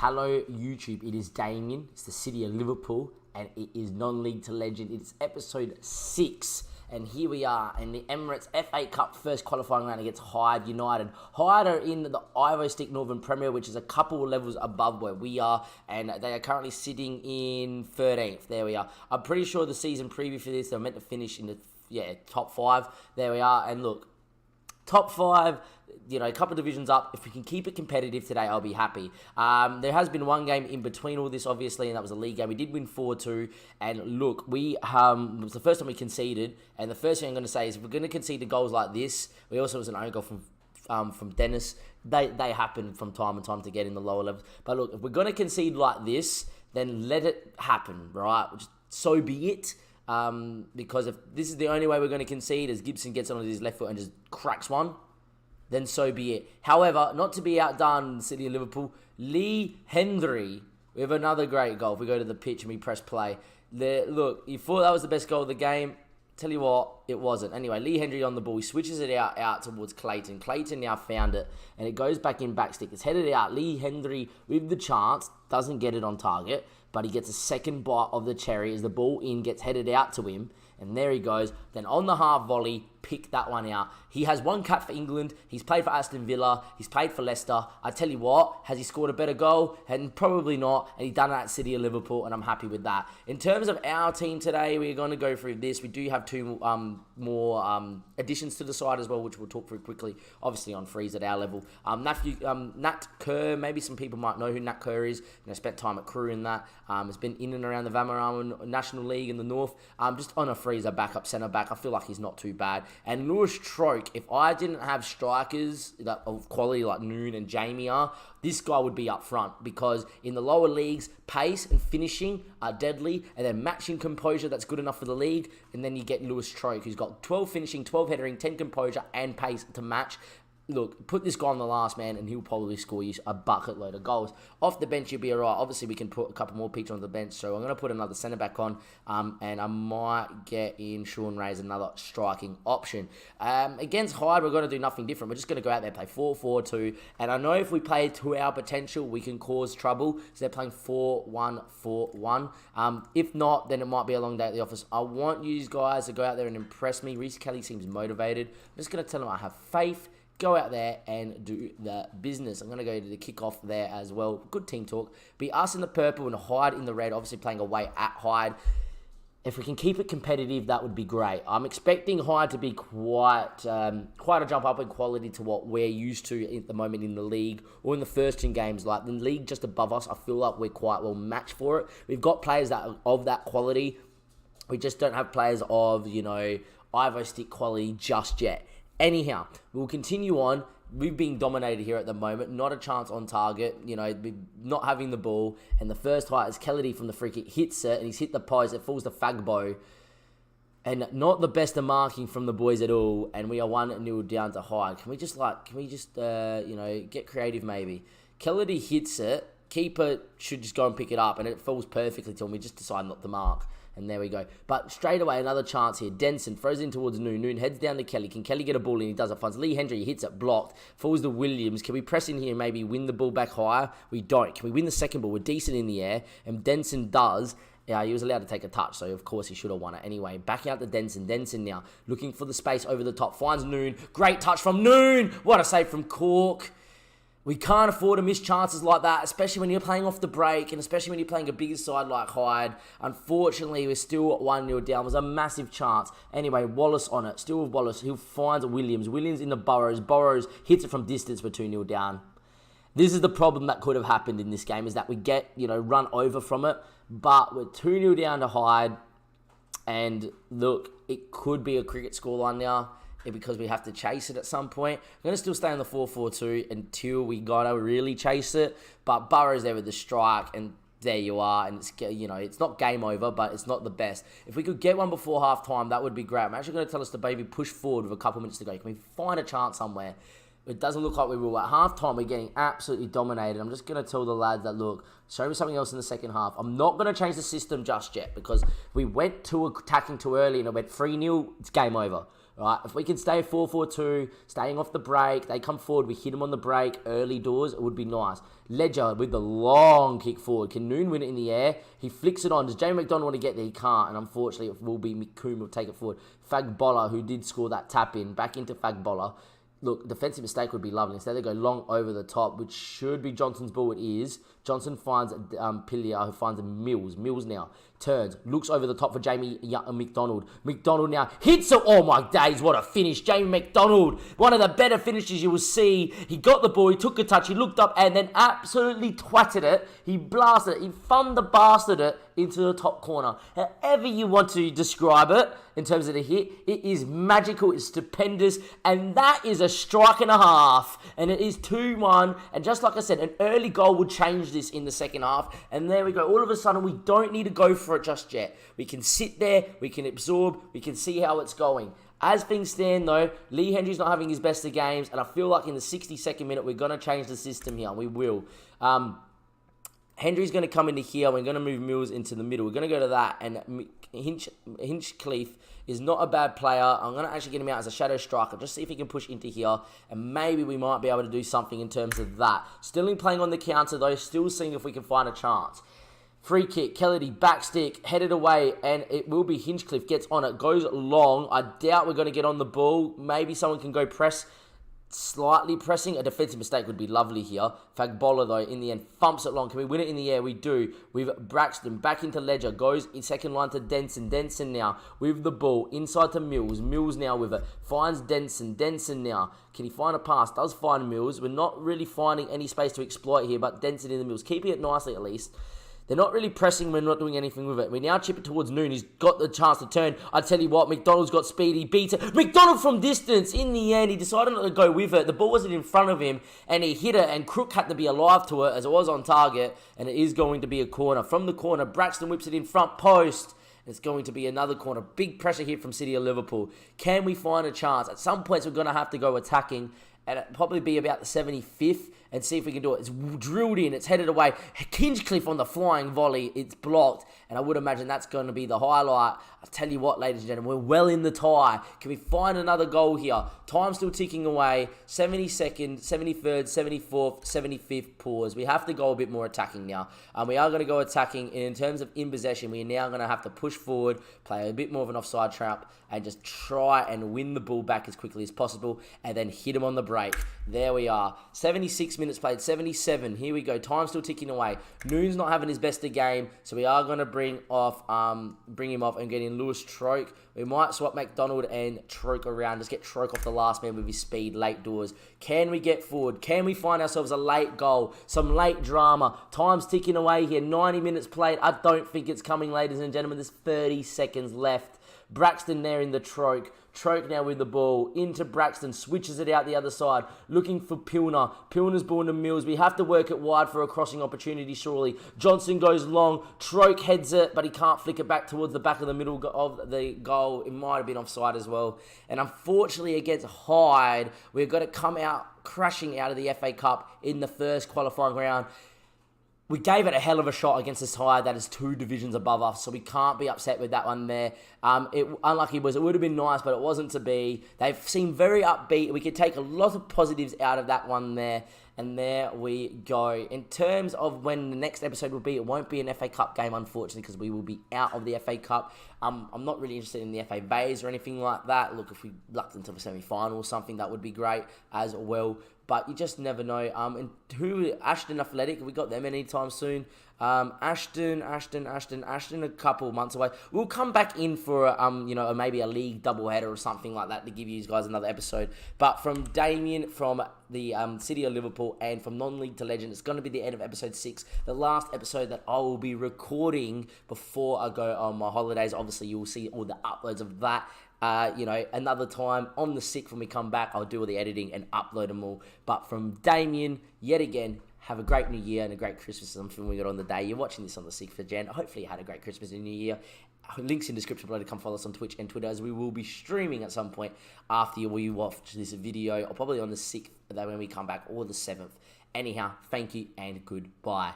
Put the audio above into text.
Hello YouTube, it is Damien, it's the city of Liverpool, and it is non-league to legend. It's episode 6, and here we are in the Emirates FA Cup first qualifying round against Hyde United. Hyde are in the Ivo Stick Northern Premier, which is a couple of levels above where we are, and they are currently sitting in 13th. There we are. I'm pretty sure the season preview for this, they were meant to finish in the top 5. There we are, and look, top 5, a couple of divisions up. If we can keep it competitive today, I'll be happy. There has been one game in between all this, obviously, and that was a league game. We did win 4-2, and look, it was the first time we conceded, and the first thing I'm going to say is if we're going to concede the goals like this, we also was an own goal from Dennis. They happen from time and time to get in the lower levels. But look, if we're going to concede like this, then let it happen, right? So be it. Because if this is the only way we're going to concede, as Gibson gets on his left foot and just cracks one, then so be it. However, not to be outdone, City of Liverpool, Lee Hendry, we have another great goal. If we go to the pitch and we press play. Look, you thought that was the best goal of the game. Tell you what, it wasn't. Anyway, Lee Hendry on the ball. He switches it out towards Clayton. Clayton now found it, and it goes back in backstick. It's headed out. Lee Hendry, with the chance, doesn't get it on target, but he gets a second bite of the cherry as the ball gets headed out to him. And there he goes. Then on the half volley, pick that one out. He has one cap for England. He's played for Aston Villa. He's played for Leicester. I tell you what, has he scored a better goal? And probably not. And he's done it at City of Liverpool, and I'm happy with that. In terms of our team today, we're going to go through this. We do have two more additions to the side as well, which we'll talk through quickly. Obviously on freeze at our level. Nat Kerr, maybe some people might know who Nat Kerr is. Spent time at Crewe in that. Has been in and around the Vanarama National League in the North. Just on a freezer, backup centre back. I feel like he's not too bad. And Lewis Troke, if I didn't have strikers of quality like Noon and Jamie are, this guy would be up front, because in the lower leagues, pace and finishing are deadly, and then matching composure, that's good enough for the league. And then you get Lewis Troke, who's got 12 finishing, 12 headering, 10 composure, and pace to match. Look, put this guy on the last man, and he'll probably score you a bucket load of goals. Off the bench, you'll be all right. Obviously, we can put a couple more people on the bench, so I'm going to put another centre-back on, and I might get in Sean Ray as another striking option. Against Hyde, we're going to do nothing different. We're just going to go out there and play 4-4-2, and I know if we play to our potential, we can cause trouble, so they're playing 4-1-4-1. If not, then it might be a long day at the office. I want you guys to go out there and impress me. Reece Kelly seems motivated. I'm just going to tell him I have faith. Go out there and do the business. I'm going to go to the kickoff there as well. Good team talk. Be us in the purple and Hyde in the red, obviously playing away at Hyde. If we can keep it competitive, that would be great. I'm expecting Hyde to be quite a jump up in quality to what we're used to at the moment in the league or in the first 10 games. Like the league just above us, I feel like we're quite well matched for it. We've got players that are of that quality. We just don't have players of, Ivo Stick quality just yet. Anyhow, we'll continue on. We've been dominated here at the moment. Not a chance on target. Not having the ball. And the first height is Kelly from the free kick. Hits it, and he's hit the post. It falls to Fagbo. And not the best of marking from the boys at all. And we are 1-0 down to Hyde. Can we just get creative maybe? Kelly hits it. Keeper should just go and pick it up. And it falls perfectly to him. We just decide not to mark. And there we go. But straight away, another chance here. Denson throws in towards Noon. Noon heads down to Kelly. Can Kelly get a ball in? He does it. Finds Lee Hendry. He hits it. Blocked. Falls to Williams. Can we press in here and maybe win the ball back higher? We don't. Can we win the second ball? We're decent in the air. And Denson does. Yeah, he was allowed to take a touch, so of course he should have won it. Anyway, backing out to Denson. Denson now looking for the space over the top. Finds Noon. Great touch from Noon. What a save from Cork. We can't afford to miss chances like that, especially when you're playing off the break and especially when you're playing a bigger side like Hyde. Unfortunately, we're still at 1-0 down. It was a massive chance. Anyway, Wallace on it. Still with Wallace. He finds Williams. Williams in the Burrows. Burrows hits it from distance. We're 2-0 down. This is the problem that could have happened in this game, is that we get, run over from it. But we're 2-0 down to Hyde. And look, it could be a cricket scoreline now, because we have to chase it at some point. We're going to still stay on the 4-4-2 until we got to really chase it. But Burrow's there with the strike, and there you are. And it's, it's not game over, but it's not the best. If we could get one before half-time, that would be great. I'm actually going to tell us to maybe push forward with a couple minutes to go. Can we find a chance somewhere? It doesn't look like we will. At half-time, we're getting absolutely dominated. I'm just going to tell the lads that, look, show me something else in the second half. I'm not going to change the system just yet, because we went to attacking too early and it went 3-0. It's game over. right? If we can stay 4-4-2, staying off the break, they come forward, we hit them on the break, early doors, it would be nice. Ledger with the long kick forward. Can Noon win it in the air? He flicks it on. Does Jamie McDonald want to get there? He can't, and unfortunately it will be Mikum who'll take it forward. Fagbola, who did score that tap in, back into Fagbola. Look, defensive mistake would be lovely. Instead, they go long over the top, which should be Johnson's ball. It is. Johnson finds Pillier, who finds Mills. Mills now turns, looks over the top for Jamie McDonald. McDonald now hits it. Oh my days, what a finish. Jamie McDonald, one of the better finishes you will see. He got the ball, he took a touch, he looked up and then absolutely twatted it. He blasted it, he bastard it into the top corner. However you want to describe it in terms of the hit, it is magical, it's stupendous, and that is a strike and a half. And it is 2-1, and just like I said, an early goal would change this in the second half, and there we go. All of a sudden, we don't need to go for it just yet. We can sit there, we can absorb, we can see how it's going. As things stand, though, Lee Hendry's not having his best of games, and I feel like in the 62nd minute, we're going to change the system here. We will. Hendry's going to come into here. We're going to move Mills into the middle. We're going to go to that, and Hinchcliffe is not a bad player. I'm going to actually get him out as a shadow striker, just see if he can push into here, and maybe we might be able to do something in terms of that. Stilling playing on the counter, though, still seeing if we can find a chance. Free kick, Kennedy, backstick, headed away, and it will be Hinchcliffe, gets on it, goes long. I doubt we're going to get on the ball. Maybe someone can go press. Slightly pressing. A defensive mistake would be lovely here. Fagbola, though, in the end, thumps it long. Can we win it in the air? We do. With Braxton back into Ledger. Goes in second line to Denson. Denson now with the ball. Inside to Mills. Mills now with it. Finds Denson. Denson now. Can he find a pass? Does find Mills. We're not really finding any space to exploit here, but Denson in the Mills. Keeping it nicely at least. They're not really pressing. We're not doing anything with it. We now chip it towards Noon. He's got the chance to turn. I tell you what, McDonald's got speed. He beats it. McDonald from distance. In the end, he decided not to go with it. The ball wasn't in front of him, and he hit it, and Crook had to be alive to it as it was on target, and it is going to be a corner. From the corner, Braxton whips it in front post. It's going to be another corner. Big pressure here from City of Liverpool. Can we find a chance? At some points, we're going to have to go attacking, and it'll probably be about the 75th, and see if we can do it. It's drilled in, it's headed away. Hinchcliffe on the flying volley, it's blocked, and I would imagine that's going to be the highlight. I'll tell you what, ladies and gentlemen, we're well in the tie. Can we find another goal here? Time still ticking away. 72nd, 73rd, 74th, 75th pause. We have to go a bit more attacking now. We are going to go attacking, and in terms of in possession, we are now going to have to push forward, play a bit more of an offside trap, and just try and win the ball back as quickly as possible, and then hit him on the break. There we are. 76 minutes played, 77. Here we go. Time still ticking away. Noon's not having his best of game, so we are going to bring him off and get in Lewis Troke. We might swap McDonald and Troke around. Just get Troke off the last man with his speed, late doors. Can we get forward? Can we find ourselves a late goal? Some late drama. Time's ticking away here. 90 minutes played. I don't think it's coming, ladies and gentlemen. There's 30 seconds left. Braxton there in the Troke. Troke now with the ball into Braxton, switches it out the other side, looking for Pilner. Pilner's ball to Mills. We have to work it wide for a crossing opportunity, surely. Johnson goes long. Troke heads it, but he can't flick it back towards the back of the middle of the goal. It might have been offside as well. And unfortunately, against Hyde, we've got to come out crashing out of the FA Cup in the first qualifying round. We gave it a hell of a shot against this Hyde that is 2 divisions above us, so we can't be upset with that one there. Unlucky was, it would have been nice, but it wasn't to be. They've seemed very upbeat. We could take a lot of positives out of that one there, and there we go. In terms of when the next episode will be, it won't be an FA Cup game, unfortunately, because we will be out of the FA Cup. I'm not really interested in the FA Bays or anything like that. Look, if we lucked into the semi-final or something, that would be great as well. But you just never know. And Ashton Athletic, we got them anytime soon. Ashton, a couple months away. We'll come back in for maybe a league doubleheader or something like that to give you guys another episode. But from Damien, from the City of Liverpool, and from non-league to legend, it's going to be the end of episode 6, the last episode that I will be recording before I go on my holidays. Obviously, you will see all the uploads of that. Another time on the 6th when we come back, I'll do all the editing and upload them all. But from Damien, yet again, have a great New Year and a great Christmas. Something we got on the day. You're watching this on the 6th of Jan. Hopefully you had a great Christmas and New Year. Links in the description below to come follow us on Twitch and Twitter, as we will be streaming at some point after we watch this video, or probably on the 6th, when we come back, or the 7th. Anyhow, thank you and goodbye.